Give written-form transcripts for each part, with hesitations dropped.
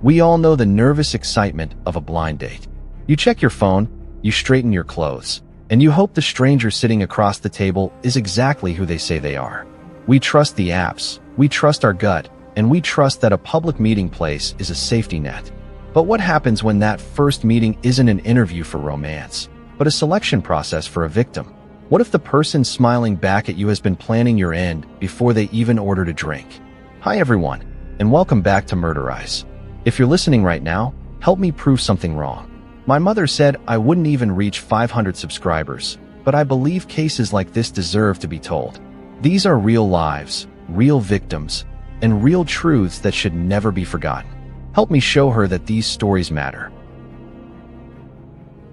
We all know the nervous excitement of a blind date. You check your phone, you straighten your clothes, and you hope the stranger sitting across the table is exactly who they say they are. We trust the apps, we trust our gut, and we trust that a public meeting place is a safety net. But what happens when that first meeting isn't an interview for romance, but a selection process for a victim? What if the person smiling back at you has been planning your end before they even ordered a drink? Hi everyone, and welcome back to Murder Eyes. If you're listening right now, help me prove something wrong. My mother said I wouldn't even reach 500 subscribers, but I believe cases like this deserve to be told. These are real lives, real victims, and real truths that should never be forgotten. Help me show her that these stories matter.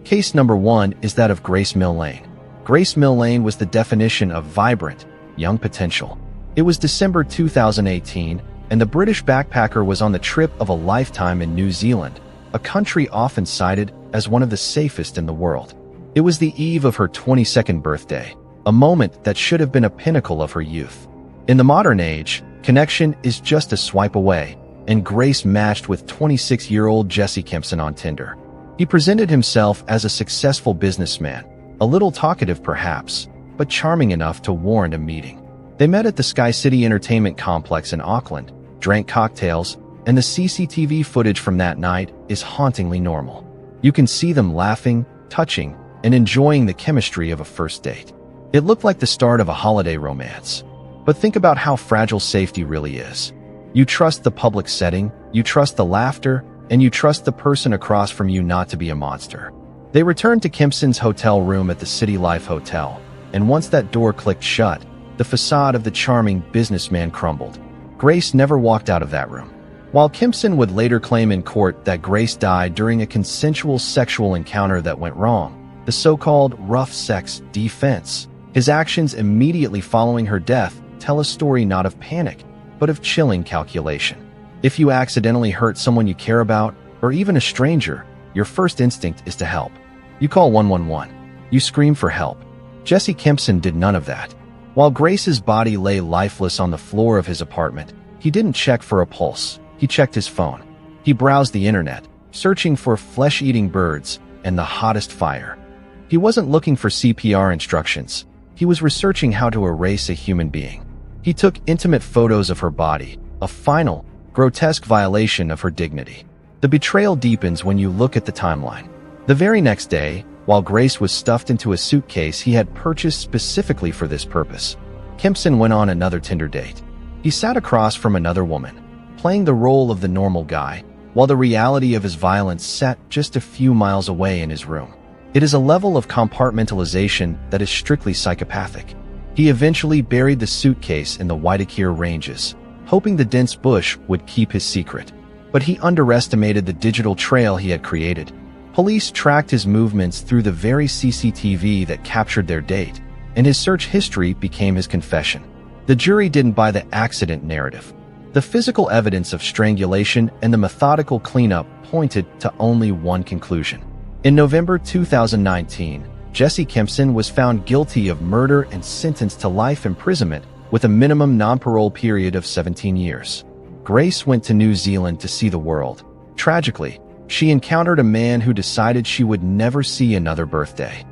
Case number 1 is that of Grace Mill Lane. Grace Mill Lane was the definition of vibrant, young potential. It was December 2018, and the British backpacker was on the trip of a lifetime in New Zealand, a country often cited as one of the safest in the world. It was the eve of her 22nd birthday, a moment that should have been a pinnacle of her youth. In the modern age, connection is just a swipe away, and Grace matched with 26-year-old Jesse Kempson on Tinder. He presented himself as a successful businessman, a little talkative perhaps, but charming enough to warrant a meeting. They met at the Sky City Entertainment Complex in Auckland, drank cocktails, and the CCTV footage from that night is hauntingly normal. You can see them laughing, touching, and enjoying the chemistry of a first date. It looked like the start of a holiday romance. But think about how fragile safety really is. You trust the public setting, you trust the laughter, and you trust the person across from you not to be a monster. They returned to Kempson's hotel room at the City Life Hotel, and once that door clicked shut, the facade of the charming businessman crumbled. Grace never walked out of that room. While Kempson would later claim in court that Grace died during a consensual sexual encounter that went wrong, the so-called rough sex defense, his actions immediately following her death tell a story not of panic, but of chilling calculation. If you accidentally hurt someone you care about, or even a stranger, your first instinct is to help. You call 111. You scream for help. Jesse Kempson did none of that. While Grace's body lay lifeless on the floor of his apartment, he didn't check for a pulse. He checked his phone. He browsed the internet, searching for flesh-eating birds and the hottest fire. He wasn't looking for CPR instructions. He was researching how to erase a human being. He took intimate photos of her body, a final, grotesque violation of her dignity. The betrayal deepens when you look at the timeline. The very next day, while Grace was stuffed into a suitcase he had purchased specifically for this purpose, Kempson went on another Tinder date. He sat across from another woman, playing the role of the normal guy, while the reality of his violence sat just a few miles away in his room. It is a level of compartmentalization that is strictly psychopathic. He eventually buried the suitcase in the Waitakere Ranges, hoping the dense bush would keep his secret. But he underestimated the digital trail he had created. Police tracked his movements through the very CCTV that captured their date, and his search history became his confession. The jury didn't buy the accident narrative. The physical evidence of strangulation and the methodical cleanup pointed to only one conclusion. In November 2019, Jesse Kempson was found guilty of murder and sentenced to life imprisonment with a minimum non-parole period of 17 years. Grace went to New Zealand to see the world. Tragically, she encountered a man who decided she would never see another birthday.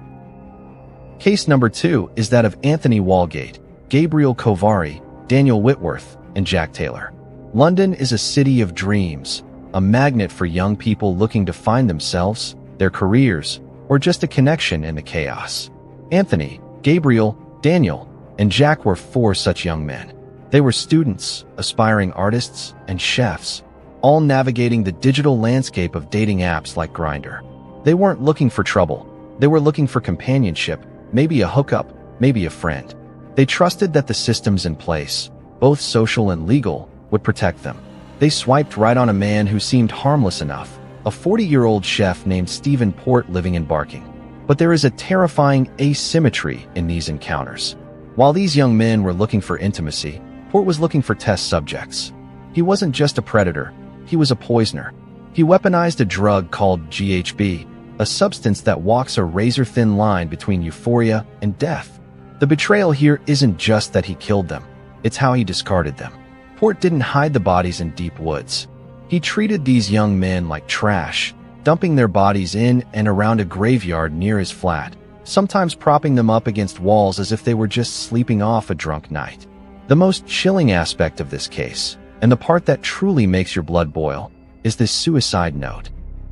Case number 2 is that of Anthony Walgate, Gabriel Kovari, Daniel Whitworth, and Jack Taylor. London is a city of dreams, a magnet for young people looking to find themselves, their careers, or just a connection in the chaos. Anthony, Gabriel, Daniel, and Jack were 4 such young men. They were students, aspiring artists, and chefs, all navigating the digital landscape of dating apps like Grindr. They weren't looking for trouble. They were looking for companionship, maybe a hookup, maybe a friend. They trusted that the systems in place, both social and legal, would protect them. They swiped right on a man who seemed harmless enough, a 40-year-old chef named Stephen Port living in Barking. But there is a terrifying asymmetry in these encounters. While these young men were looking for intimacy, Port was looking for test subjects. He wasn't just a predator, he was a poisoner. He weaponized a drug called GHB, a substance that walks a razor-thin line between euphoria and death. The betrayal here isn't just that he killed them, it's how he discarded them. Port didn't hide the bodies in deep woods. He treated these young men like trash, dumping their bodies in and around a graveyard near his flat, sometimes propping them up against walls as if they were just sleeping off a drunk night. The most chilling aspect of this case, and the part that truly makes your blood boil, is this suicide note.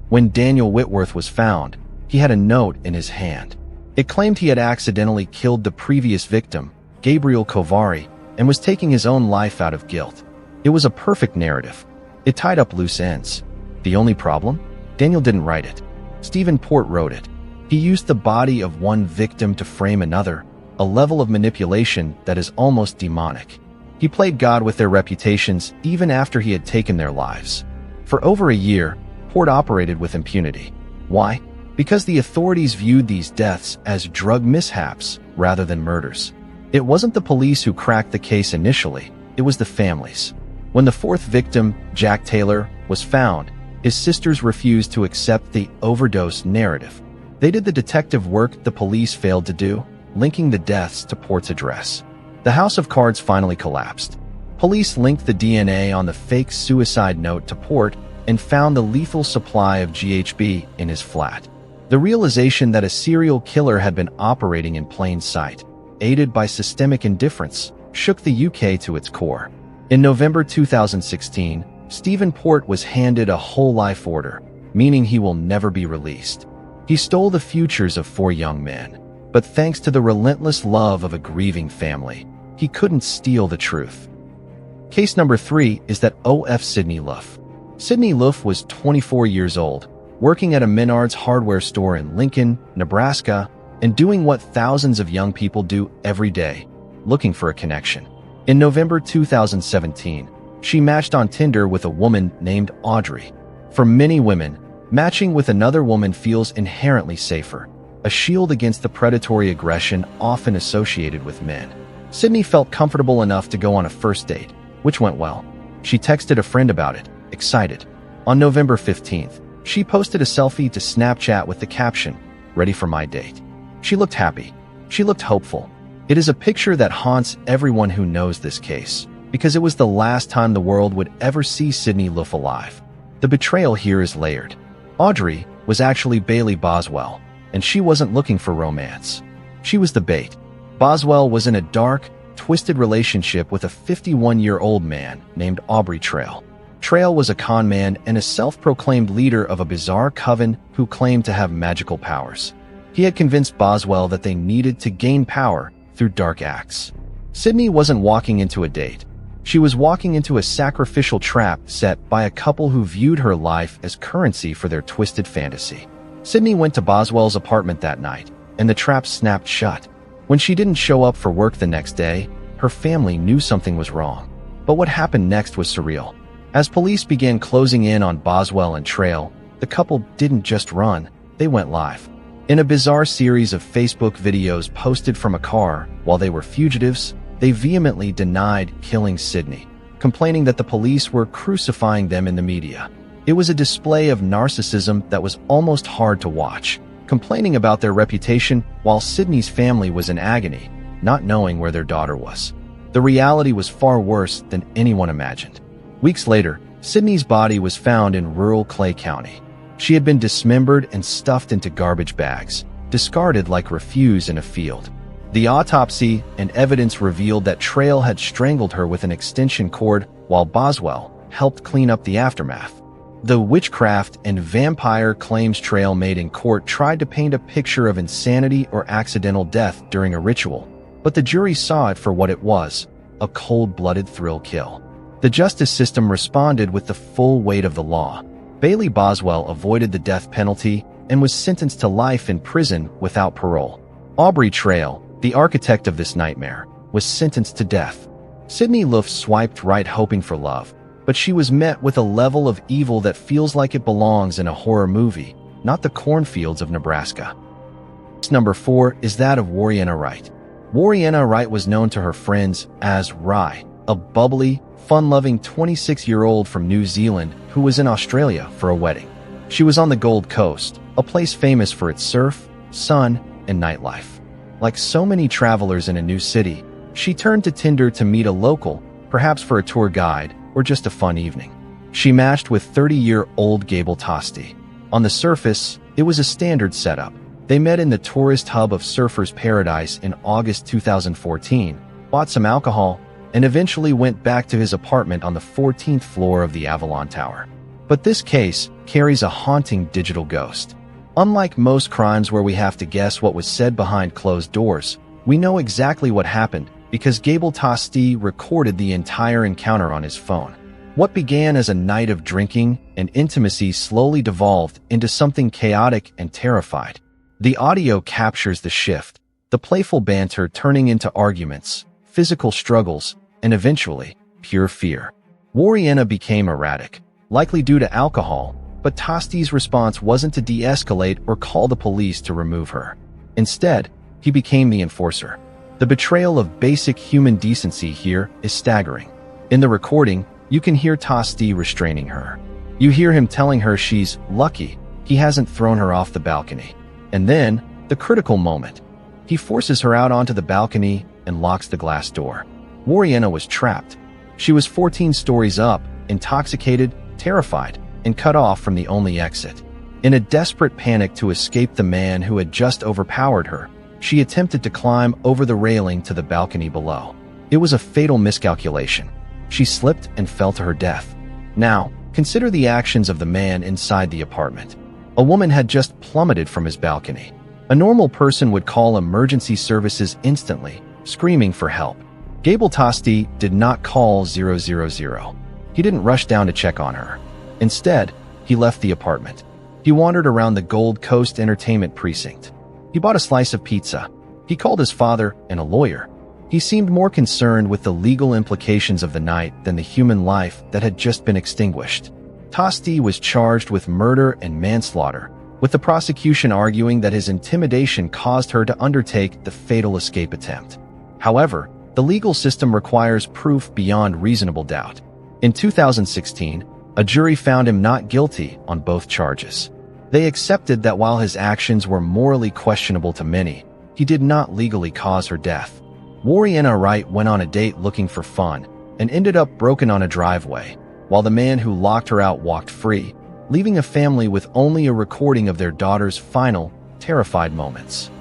When Daniel Whitworth was found, he had a note in his hand. It claimed he had accidentally killed the previous victim, Gabriel Kovari, and was taking his own life out of guilt. It was a perfect narrative. It tied up loose ends. The only problem? Daniel didn't write it. Stephen Port wrote it. He used the body of one victim to frame another, a level of manipulation that is almost demonic. He played God with their reputations even after he had taken their lives. For over a year, Port operated with impunity. Why? Because the authorities viewed these deaths as drug mishaps rather than murders. It wasn't the police who cracked the case initially, it was the families. When the fourth victim, Jack Taylor, was found, his sisters refused to accept the overdose narrative. They did the detective work the police failed to do, linking the deaths to Port's address. The house of cards finally collapsed. Police linked the DNA on the fake suicide note to Port and found the lethal supply of GHB in his flat. The realization that a serial killer had been operating in plain sight, aided by systemic indifference, shook the UK to its core. In November 2016, Stephen Port was handed a whole life order, meaning he will never be released. He stole the futures of 4 young men, but thanks to the relentless love of a grieving family, he couldn't steal the truth. Case number 3 is that O.F. Sidney Luff. Sidney Luff was 24 years old, working at a Menards hardware store in Lincoln, Nebraska, and doing what thousands of young people do every day, looking for a connection. In November 2017, she matched on Tinder with a woman named Audrey. For many women, matching with another woman feels inherently safer, a shield against the predatory aggression often associated with men. Sidney felt comfortable enough to go on a first date, which went well. She texted a friend about it, excited. On November 15th, she posted a selfie to Snapchat with the caption, "Ready for my date." She looked happy. She looked hopeful. It is a picture that haunts everyone who knows this case, because it was the last time the world would ever see Sidney Luff alive. The betrayal here is layered. Audrey was actually Bailey Boswell, and she wasn't looking for romance. She was the bait. Boswell was in a dark, twisted relationship with a 51-year-old man named Aubrey Trail. Trail was a con man and a self-proclaimed leader of a bizarre coven who claimed to have magical powers. He had convinced Boswell that they needed to gain power through dark acts. Sidney wasn't walking into a date. She was walking into a sacrificial trap set by a couple who viewed her life as currency for their twisted fantasy. Sidney went to Boswell's apartment that night, and the trap snapped shut. When she didn't show up for work the next day, her family knew something was wrong. But what happened next was surreal. As police began closing in on Boswell and Trail, the couple didn't just run, they went live. In a bizarre series of Facebook videos posted from a car while they were fugitives, they vehemently denied killing Sidney, complaining that the police were crucifying them in the media. It was a display of narcissism that was almost hard to watch, complaining about their reputation while Sidney's family was in agony, not knowing where their daughter was. The reality was far worse than anyone imagined. Weeks later, Sidney's body was found in rural Clay County. She had been dismembered and stuffed into garbage bags, discarded like refuse in a field. The autopsy and evidence revealed that Trail had strangled her with an extension cord while Boswell helped clean up the aftermath. The witchcraft and vampire claims Trail made in court tried to paint a picture of insanity or accidental death during a ritual, but the jury saw it for what it was, a cold-blooded thrill kill. The justice system responded with the full weight of the law. Bailey Boswell avoided the death penalty and was sentenced to life in prison without parole. Aubrey Trail, the architect of this nightmare, was sentenced to death. Sidney Luff swiped right hoping for love, but she was met with a level of evil that feels like it belongs in a horror movie, not the cornfields of Nebraska. Number 4 is that of Warriena Wright. Warriena Wright was known to her friends as Rye, a bubbly, fun-loving 26-year-old from New Zealand who was in Australia for a wedding. She was on the Gold Coast, a place famous for its surf, sun, and nightlife. Like so many travelers in a new city, she turned to Tinder to meet a local, perhaps for a tour guide or just a fun evening. She matched with 30-year-old Gable Tosti. On the surface, it was a standard setup. They met in the tourist hub of Surfers Paradise in August 2014, bought some alcohol, and eventually went back to his apartment on the 14th floor of the Avalon Tower. But this case carries a haunting digital ghost. Unlike most crimes where we have to guess what was said behind closed doors, we know exactly what happened because Gable Tosti recorded the entire encounter on his phone. What began as a night of drinking and intimacy slowly devolved into something chaotic and terrified. The audio captures the shift, the playful banter turning into arguments, physical struggles, and eventually, pure fear. Warriena became erratic, likely due to alcohol, but Tosti's response wasn't to de-escalate or call the police to remove her. Instead, he became the enforcer. The betrayal of basic human decency here is staggering. In the recording, you can hear Tosti restraining her. You hear him telling her she's lucky he hasn't thrown her off the balcony. And then, the critical moment. He forces her out onto the balcony and locks the glass door. Warriena was trapped. She was 14 stories up, intoxicated, terrified, and cut off from the only exit. In a desperate panic to escape the man who had just overpowered her, she attempted to climb over the railing to the balcony below. It was a fatal miscalculation. She slipped and fell to her death. Now, consider the actions of the man inside the apartment. A woman had just plummeted from his balcony. A normal person would call emergency services instantly, screaming for help. Gable Tosti did not call 000. He didn't rush down to check on her. Instead, he left the apartment. He wandered around the Gold Coast Entertainment Precinct. He bought a slice of pizza. He called his father and a lawyer. He seemed more concerned with the legal implications of the night than the human life that had just been extinguished. Tosti was charged with murder and manslaughter, with the prosecution arguing that his intimidation caused her to undertake the fatal escape attempt. However, the legal system requires proof beyond reasonable doubt. In 2016, a jury found him not guilty on both charges. They accepted that while his actions were morally questionable to many, he did not legally cause her death. Warriena Wright went on a date looking for fun and ended up broken on a driveway, while the man who locked her out walked free, leaving a family with only a recording of their daughter's final, terrified moments.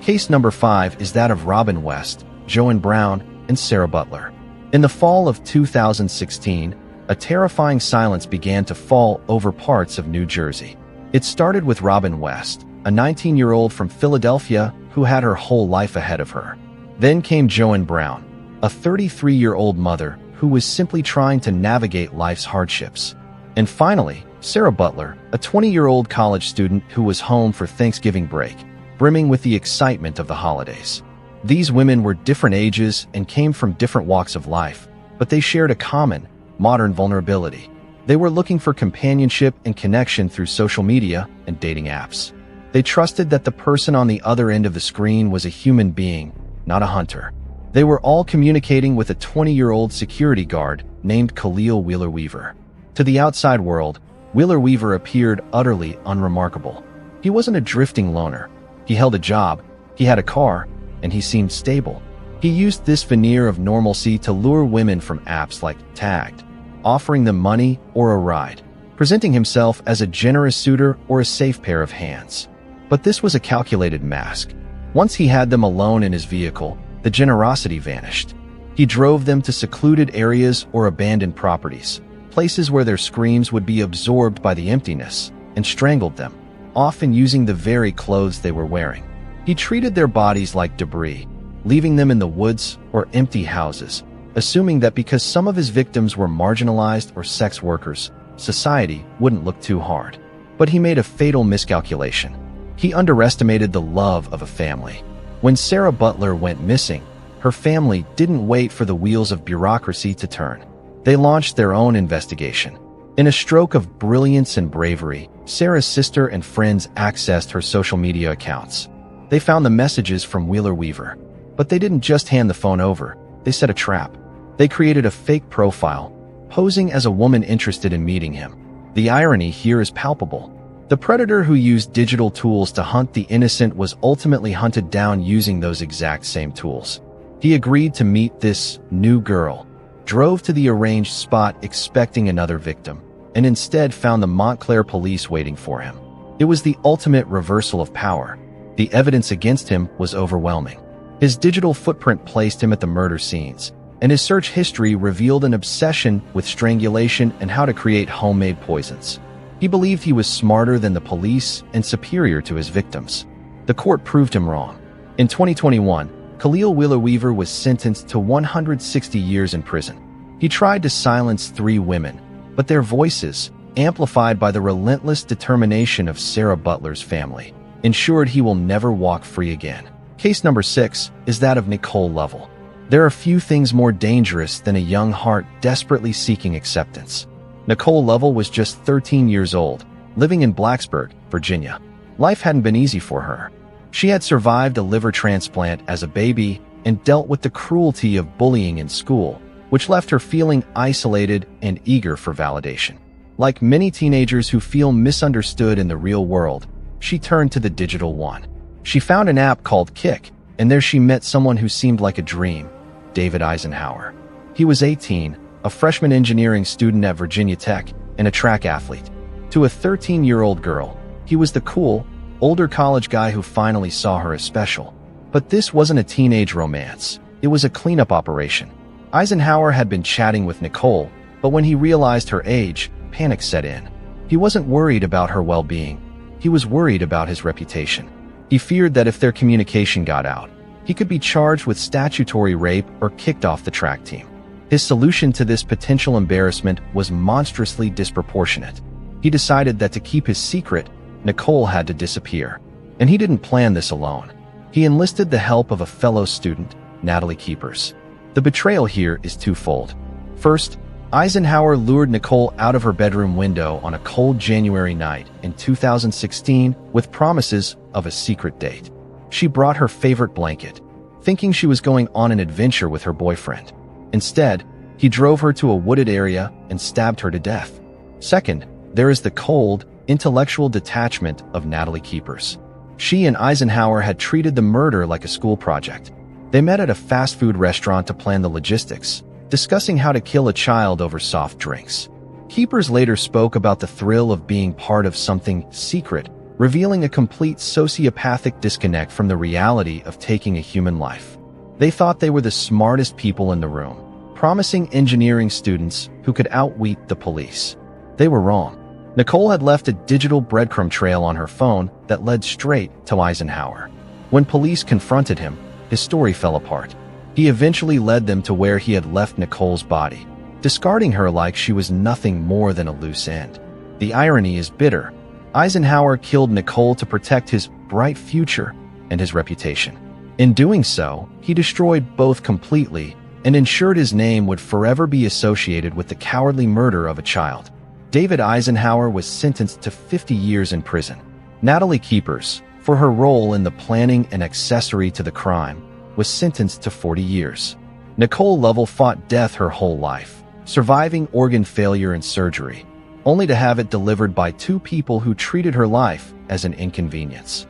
Case number 5 is that of Robin West, Joan Brown, and Sarah Butler. In the fall of 2016, a terrifying silence began to fall over parts of New Jersey. It started with Robin West, a 19-year-old from Philadelphia who had her whole life ahead of her. Then came Joan Brown, a 33-year-old mother who was simply trying to navigate life's hardships. And finally, Sarah Butler, a 20-year-old college student who was home for Thanksgiving break, brimming with the excitement of the holidays. These women were different ages and came from different walks of life, but they shared a common, modern vulnerability. They were looking for companionship and connection through social media and dating apps. They trusted that the person on the other end of the screen was a human being, not a hunter. They were all communicating with a 20-year-old security guard named Khalil Wheeler-Weaver. To the outside world, Wheeler-Weaver appeared utterly unremarkable. He wasn't a drifting loner. He held a job, he had a car, and he seemed stable. He used this veneer of normalcy to lure women from apps like Tagged, offering them money or a ride, presenting himself as a generous suitor or a safe pair of hands. But this was a calculated mask. Once he had them alone in his vehicle, the generosity vanished. He drove them to secluded areas or abandoned properties, places where their screams would be absorbed by the emptiness, and strangled them, often using the very clothes they were wearing. He treated their bodies like debris, leaving them in the woods or empty houses, assuming that because some of his victims were marginalized or sex workers, society wouldn't look too hard. But he made a fatal miscalculation. He underestimated the love of a family. When Sarah Butler went missing, her family didn't wait for the wheels of bureaucracy to turn. They launched their own investigation. In a stroke of brilliance and bravery, Sarah's sister and friends accessed her social media accounts. They found the messages from Wheeler-Weaver. But they didn't just hand the phone over, they set a trap. They created a fake profile, posing as a woman interested in meeting him. The irony here is palpable. The predator who used digital tools to hunt the innocent was ultimately hunted down using those exact same tools. He agreed to meet this new girl, drove to the arranged spot expecting another victim, and instead found the Montclair police waiting for him. It was the ultimate reversal of power. The evidence against him was overwhelming. His digital footprint placed him at the murder scenes, and his search history revealed an obsession with strangulation and how to create homemade poisons. He believed he was smarter than the police and superior to his victims. The court proved him wrong. In 2021, Khalil Wheeler-Weaver was sentenced to 160 years in prison. He tried to silence 3 women, but their voices, amplified by the relentless determination of Sarah Butler's family, ensured he will never walk free again. Case number 6 is that of Nicole Lovell. There are few things more dangerous than a young heart desperately seeking acceptance. Nicole Lovell was just 13 years old, living in Blacksburg, Virginia. Life hadn't been easy for her. She had survived a liver transplant as a baby and dealt with the cruelty of bullying in school, which left her feeling isolated and eager for validation. Like many teenagers who feel misunderstood in the real world, she turned to the digital one. She found an app called Kik, and there she met someone who seemed like a dream, David Eisenhower. He was 18, a freshman engineering student at Virginia Tech, and a track athlete. To a 13-year-old girl, he was the cool, older college guy who finally saw her as special. But this wasn't a teenage romance. It was a cleanup operation. Eisenhower had been chatting with Nicole, but when he realized her age, panic set in. He wasn't worried about her well-being. He was worried about his reputation. He feared that if their communication got out, he could be charged with statutory rape or kicked off the track team. His solution to this potential embarrassment was monstrously disproportionate. He decided that to keep his secret, Nicole had to disappear. And he didn't plan this alone. He enlisted the help of a fellow student, Natalie Keepers. The betrayal here is twofold. First, Eisenhower lured Nicole out of her bedroom window on a cold January night in 2016 with promises of a secret date. She brought her favorite blanket, thinking she was going on an adventure with her boyfriend. Instead, he drove her to a wooded area and stabbed her to death. Second, there is the cold, intellectual detachment of Natalie Keepers. She and Eisenhower had treated the murder like a school project. They met at a fast food restaurant to plan the logistics, discussing how to kill a child over soft drinks. Keepers later spoke about the thrill of being part of something secret, revealing a complete sociopathic disconnect from the reality of taking a human life. They thought they were the smartest people in the room, promising engineering students who could outwit the police. They were wrong. Nicole had left a digital breadcrumb trail on her phone that led straight to Eisenhower. When police confronted him, his story fell apart. He eventually led them to where he had left Nicole's body, discarding her like she was nothing more than a loose end. The irony is bitter. Eisenhower killed Nicole to protect his bright future and his reputation. In doing so, he destroyed both completely and ensured his name would forever be associated with the cowardly murder of a child. David Eisenhower was sentenced to 50 years in prison. Natalie Keepers, for her role in the planning and accessory to the crime, was sentenced to 40 years. Nicole Lovell fought death her whole life, surviving organ failure and surgery, only to have it delivered by 2 people who treated her life as an inconvenience.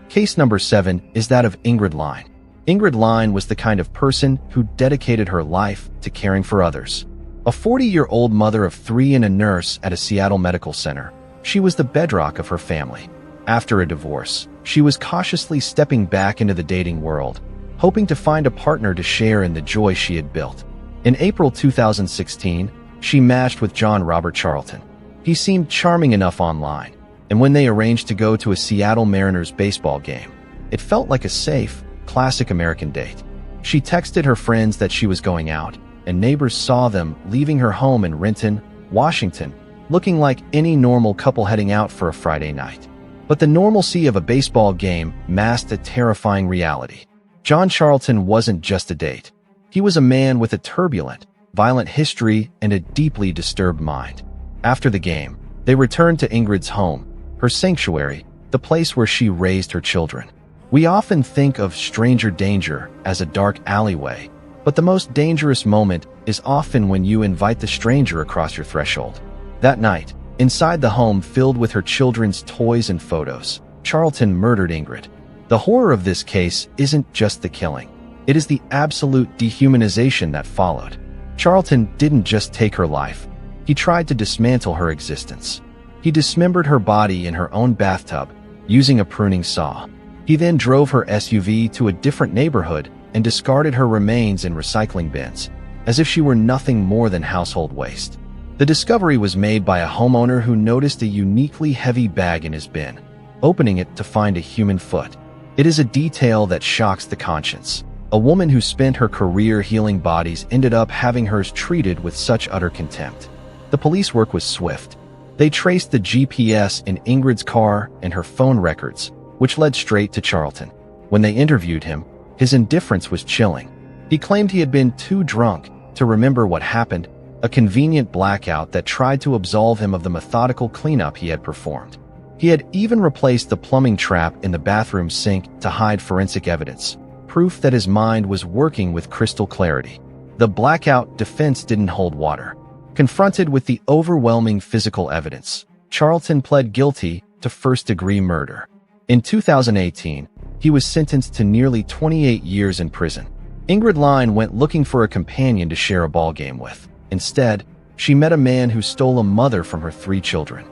Case number 7 is that of Ingrid Line. Ingrid Line was the kind of person who dedicated her life to caring for others. A 40-year-old mother of 3 and a nurse at a Seattle medical center, she was the bedrock of her family. After a divorce, she was cautiously stepping back into the dating world, hoping to find a partner to share in the joy she had built. In April 2016, she matched with John Robert Charlton. He seemed charming enough online, and when they arranged to go to a Seattle Mariners baseball game, it felt like a safe, classic American date. She texted her friends that she was going out, and neighbors saw them leaving her home in Renton, Washington, looking like any normal couple heading out for a Friday night. But the normalcy of a baseball game masked a terrifying reality. John Charlton wasn't just a date. He was a man with a turbulent, violent history and a deeply disturbed mind. After the game, they returned to Ingrid's home, her sanctuary, the place where she raised her children. We often think of stranger danger as a dark alleyway, but the most dangerous moment is often when you invite the stranger across your threshold. That night, inside the home filled with her children's toys and photos, Charlton murdered Ingrid. The horror of this case isn't just the killing. It is the absolute dehumanization that followed. Charlton didn't just take her life. He tried to dismantle her existence. He dismembered her body in her own bathtub, using a pruning saw. He then drove her SUV to a different neighborhood and discarded her remains in recycling bins, as if she were nothing more than household waste. The discovery was made by a homeowner who noticed a uniquely heavy bag in his bin, opening it to find a human foot. It is a detail that shocks the conscience. A woman who spent her career healing bodies ended up having hers treated with such utter contempt. The police work was swift. They traced the GPS in Ingrid's car and her phone records, which led straight to Charlton. When they interviewed him, his indifference was chilling. He claimed he had been too drunk to remember what happened, a convenient blackout that tried to absolve him of the methodical cleanup he had performed. He had even replaced the plumbing trap in the bathroom sink to hide forensic evidence, proof that his mind was working with crystal clarity. The blackout defense didn't hold water. Confronted with the overwhelming physical evidence, Charlton pled guilty to first-degree murder. In 2018, he was sentenced to nearly 28 years in prison. Ingrid Line went looking for a companion to share a ballgame with. Instead, she met a man who stole a mother from her 3 children.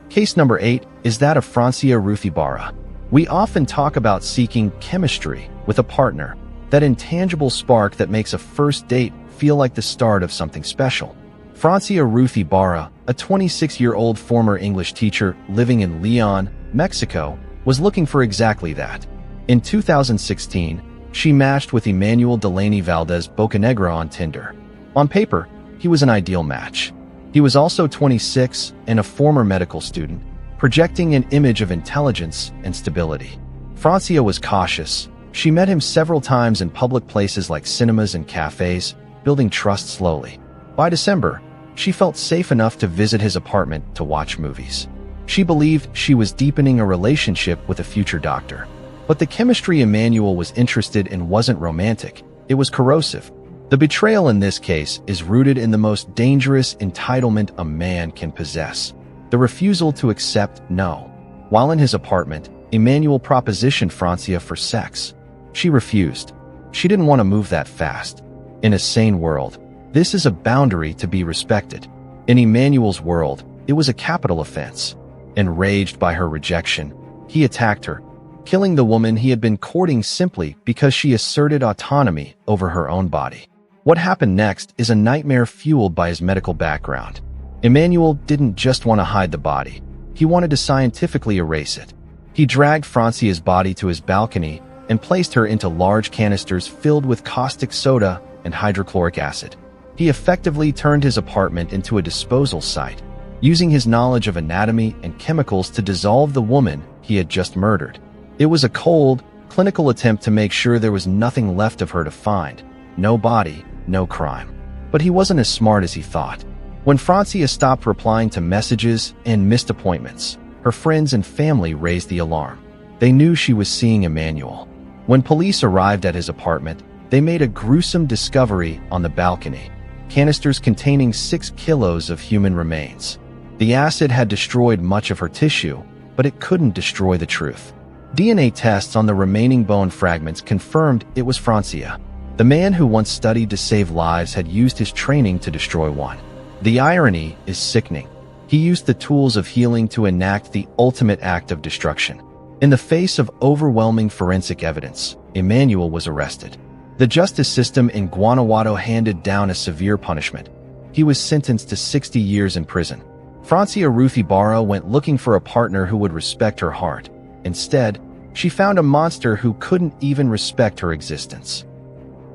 Case number 8 is that of Francia Ruth Ibarra. We often talk about seeking chemistry with a partner, that intangible spark that makes a first date feel like the start of something special. Francia Ruth Ibarra, a 26-year-old former English teacher living in Leon, Mexico, was looking for exactly that. In 2016, she matched with Emmanuel Delaney Valdez Bocanegra on Tinder. On paper, he was an ideal match. He was also 26 and a former medical student, projecting an image of intelligence and stability. Francia was cautious. She met him several times in public places like cinemas and cafes, building trust slowly. By December, she felt safe enough to visit his apartment to watch movies. She believed she was deepening a relationship with a future doctor. But the chemistry Emmanuel was interested in wasn't romantic, it was corrosive. The betrayal in this case is rooted in the most dangerous entitlement a man can possess: the refusal to accept no. While in his apartment, Emmanuel propositioned Francia for sex. She refused. She didn't want to move that fast. In a sane world, this is a boundary to be respected. In Emmanuel's world, it was a capital offense. Enraged by her rejection, he attacked her, killing the woman he had been courting simply because she asserted autonomy over her own body. What happened next is a nightmare fueled by his medical background. Emmanuel didn't just want to hide the body. He wanted to scientifically erase it. He dragged Francia's body to his balcony and placed her into large canisters filled with caustic soda and hydrochloric acid. He effectively turned his apartment into a disposal site, using his knowledge of anatomy and chemicals to dissolve the woman he had just murdered. It was a cold, clinical attempt to make sure there was nothing left of her to find. No body, no crime. But he wasn't as smart as he thought. When Francia stopped replying to messages and missed appointments, her friends and family raised the alarm. They knew she was seeing Emmanuel. When police arrived at his apartment, they made a gruesome discovery on the balcony: canisters containing 6 kilos of human remains. The acid had destroyed much of her tissue, but it couldn't destroy the truth. DNA tests on the remaining bone fragments confirmed it was Francia. The man who once studied to save lives had used his training to destroy one. The irony is sickening. He used the tools of healing to enact the ultimate act of destruction. In the face of overwhelming forensic evidence, Emmanuel was arrested. The justice system in Guanajuato handed down a severe punishment. He was sentenced to 60 years in prison. Francia Ruth Ibarra went looking for a partner who would respect her heart. Instead, she found a monster who couldn't even respect her existence.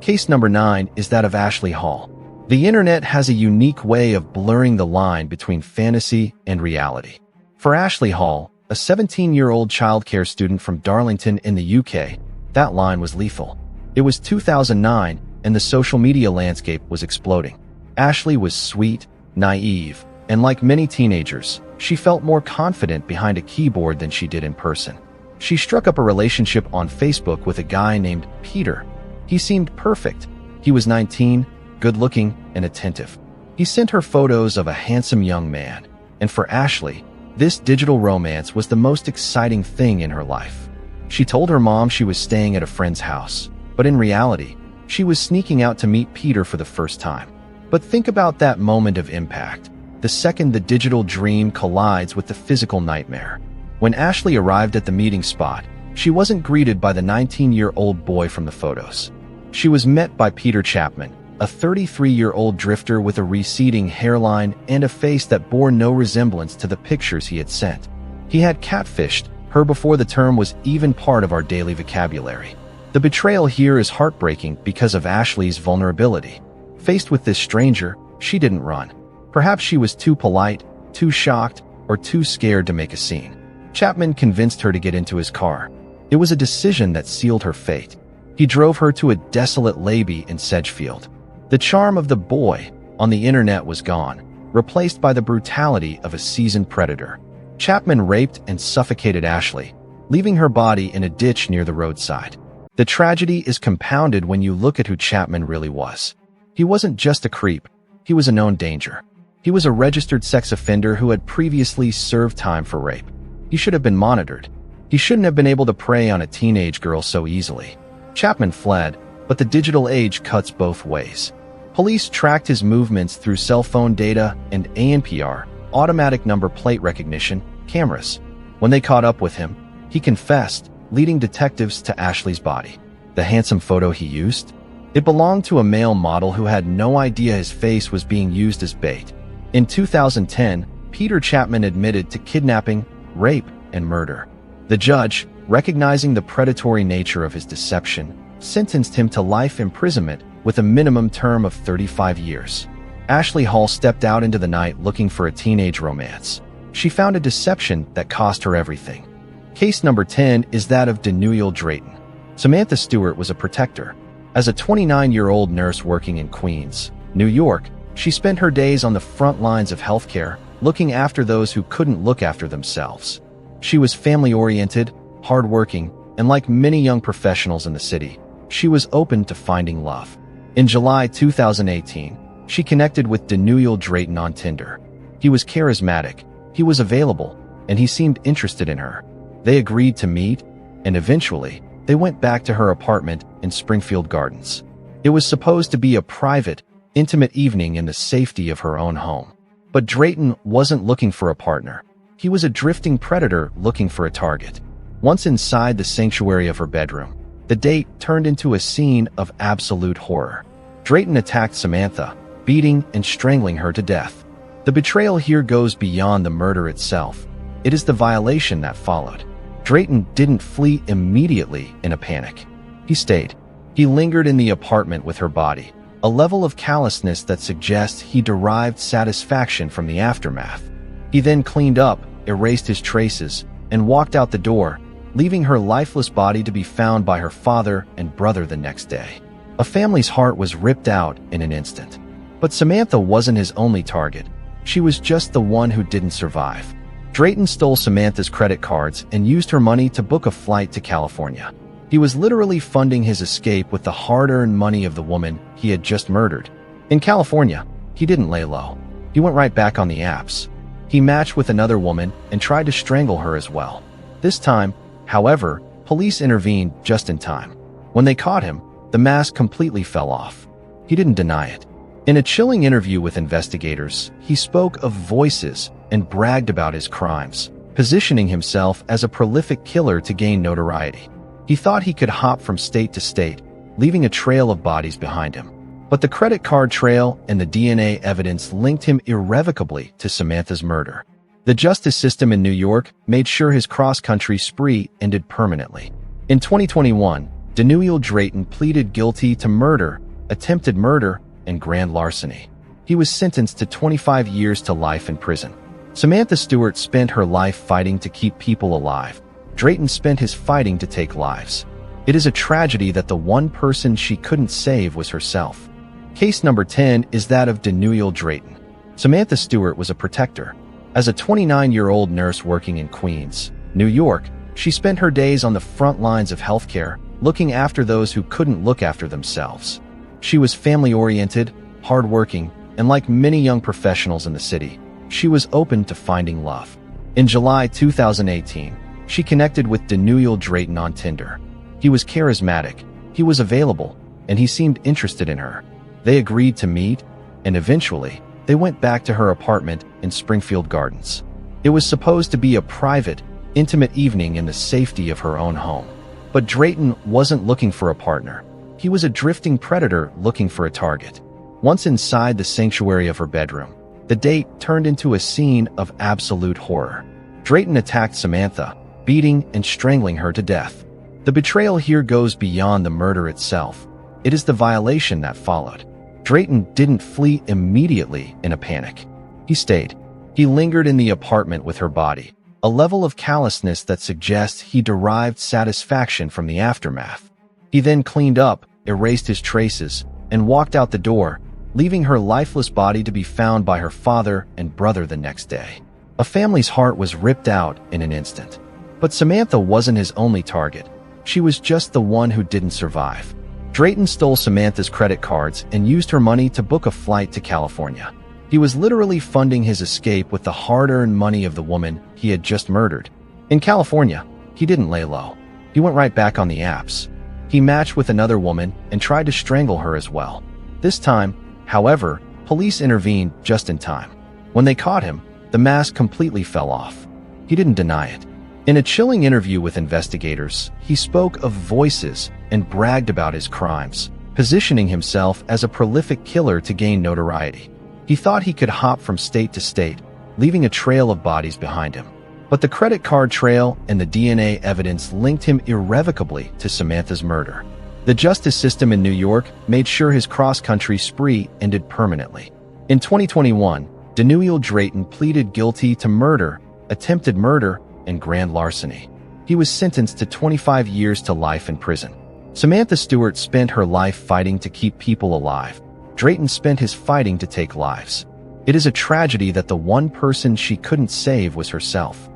Case number 9 is that of Ashley Hall. The internet has a unique way of blurring the line between fantasy and reality. For Ashley Hall, a 17-year-old childcare student from Darlington in the UK, that line was lethal. It was 2009, and the social media landscape was exploding. Ashley was sweet, naive, and like many teenagers, she felt more confident behind a keyboard than she did in person. She struck up a relationship on Facebook with a guy named Peter. He seemed perfect. He was 19, good-looking, and attentive. He sent her photos of a handsome young man, and for Ashley, this digital romance was the most exciting thing in her life. She told her mom she was staying at a friend's house, but in reality, she was sneaking out to meet Peter for the first time. But think about that moment of impact, the second the digital dream collides with the physical nightmare. When Ashley arrived at the meeting spot, she wasn't greeted by the 19-year-old boy from the photos. She was met by Peter Chapman, a 33-year-old drifter with a receding hairline and a face that bore no resemblance to the pictures he had sent. He had catfished her before the term was even part of our daily vocabulary. The betrayal here is heartbreaking because of Ashley's vulnerability. Faced with this stranger, she didn't run. Perhaps she was too polite, too shocked, or too scared to make a scene. Chapman convinced her to get into his car. It was a decision that sealed her fate. He drove her to a desolate lobby in Sedgefield. The charm of the boy on the internet was gone, replaced by the brutality of a seasoned predator. Chapman raped and suffocated Ashley, leaving her body in a ditch near the roadside. The tragedy is compounded when you look at who Chapman really was. He wasn't just a creep, he was a known danger. He was a registered sex offender who had previously served time for rape. He should have been monitored. He shouldn't have been able to prey on a teenage girl so easily. Chapman fled, but the digital age cuts both ways. Police tracked his movements through cell phone data and ANPR, automatic number plate recognition, cameras. When they caught up with him, he confessed, leading detectives to Ashley's body. The handsome photo he used? It belonged to a male model who had no idea his face was being used as bait. In 2010, Peter Chapman admitted to kidnapping, rape, and murder. The judge, recognizing the predatory nature of his deception, sentenced him to life imprisonment with a minimum term of 35 years. Ashley Hall stepped out into the night looking for a teenage romance. She found a deception that cost her everything. Case number 10 is that of Denuyal Drayton. Samantha Stewart was a protector. As a 29-year-old nurse working in Queens, New York, she spent her days on the front lines of healthcare, looking after those who couldn't look after themselves. She was family-oriented, hardworking, and like many young professionals in the city, she was open to finding love. In July 2018, she connected with Denuyal Drayton on Tinder. He was charismatic, he was available, and he seemed interested in her. They agreed to meet, and eventually, they went back to her apartment in Springfield Gardens. It was supposed to be a private, intimate evening in the safety of her own home. But Drayton wasn't looking for a partner. He was a drifting predator looking for a target. Once inside the sanctuary of her bedroom, the date turned into a scene of absolute horror. Drayton attacked Samantha, beating and strangling her to death. The betrayal here goes beyond the murder itself. It is the violation that followed. Drayton didn't flee immediately in a panic. He stayed. He lingered in the apartment with her body, a level of callousness that suggests he derived satisfaction from the aftermath. He then cleaned up, erased his traces, and walked out the door, leaving her lifeless body to be found by her father and brother the next day. A family's heart was ripped out in an instant. But Samantha wasn't his only target. She was just the one who didn't survive. Drayton stole Samantha's credit cards and used her money to book a flight to California. He was literally funding his escape with the hard-earned money of the woman he had just murdered. In California, he didn't lay low. He went right back on the apps. He matched with another woman and tried to strangle her as well. This time, however, police intervened just in time. When they caught him, the mask completely fell off. He didn't deny it. In a chilling interview with investigators, he spoke of voices and bragged about his crimes, positioning himself as a prolific killer to gain notoriety. He thought he could hop from state to state, leaving a trail of bodies behind him. But the credit card trail and the DNA evidence linked him irrevocably to Samantha's murder. The justice system in New York made sure his cross-country spree ended permanently. In 2021, Denuyal Drayton pleaded guilty to murder, attempted murder, and grand larceny. He was sentenced to 25 years to life in prison. Samantha Stewart spent her life fighting to keep people alive. Drayton spent his fighting to take lives. It is a tragedy that the one person she couldn't save was herself. Case number 10 is that of Denuyal Drayton. Samantha Stewart was a protector. As a 29-year-old nurse working in Queens, New York, she spent her days on the front lines of healthcare, looking after those who couldn't look after themselves. She was family-oriented, hardworking, and like many young professionals in the city, she was open to finding love. In July 2018, she connected with Denuyal Drayton on Tinder. He was charismatic, he was available, and he seemed interested in her. They agreed to meet, and eventually, they went back to her apartment in Springfield Gardens. It was supposed to be a private, intimate evening in the safety of her own home. But Drayton wasn't looking for a partner. He was a drifting predator looking for a target. Once inside the sanctuary of her bedroom, the date turned into a scene of absolute horror. Drayton attacked Samantha, beating and strangling her to death. The betrayal here goes beyond the murder itself. It is the violation that followed. Drayton didn't flee immediately in a panic. He stayed. He lingered in the apartment with her body, a level of callousness that suggests he derived satisfaction from the aftermath. He then cleaned up, erased his traces, and walked out the door, leaving her lifeless body to be found by her father and brother the next day. A family's heart was ripped out in an instant. But Samantha wasn't his only target. She was just the one who didn't survive. Drayton stole Samantha's credit cards and used her money to book a flight to California. He was literally funding his escape with the hard-earned money of the woman he had just murdered. In California, he didn't lay low. He went right back on the apps. He matched with another woman and tried to strangle her as well. This time, however, police intervened just in time. When they caught him, the mask completely fell off. He didn't deny it. In a chilling interview with investigators, he spoke of voices and bragged about his crimes, positioning himself as a prolific killer to gain notoriety. He thought he could hop from state to state, leaving a trail of bodies behind him. But the credit card trail and the DNA evidence linked him irrevocably to Samantha's murder. The justice system in New York made sure his cross-country spree ended permanently. In 2021, Daniel Drayton pleaded guilty to murder, attempted murder, and grand larceny. He was sentenced to 25 years to life in prison. Samantha Stewart spent her life fighting to keep people alive. Drayton spent his fighting to take lives. It is a tragedy that the one person she couldn't save was herself.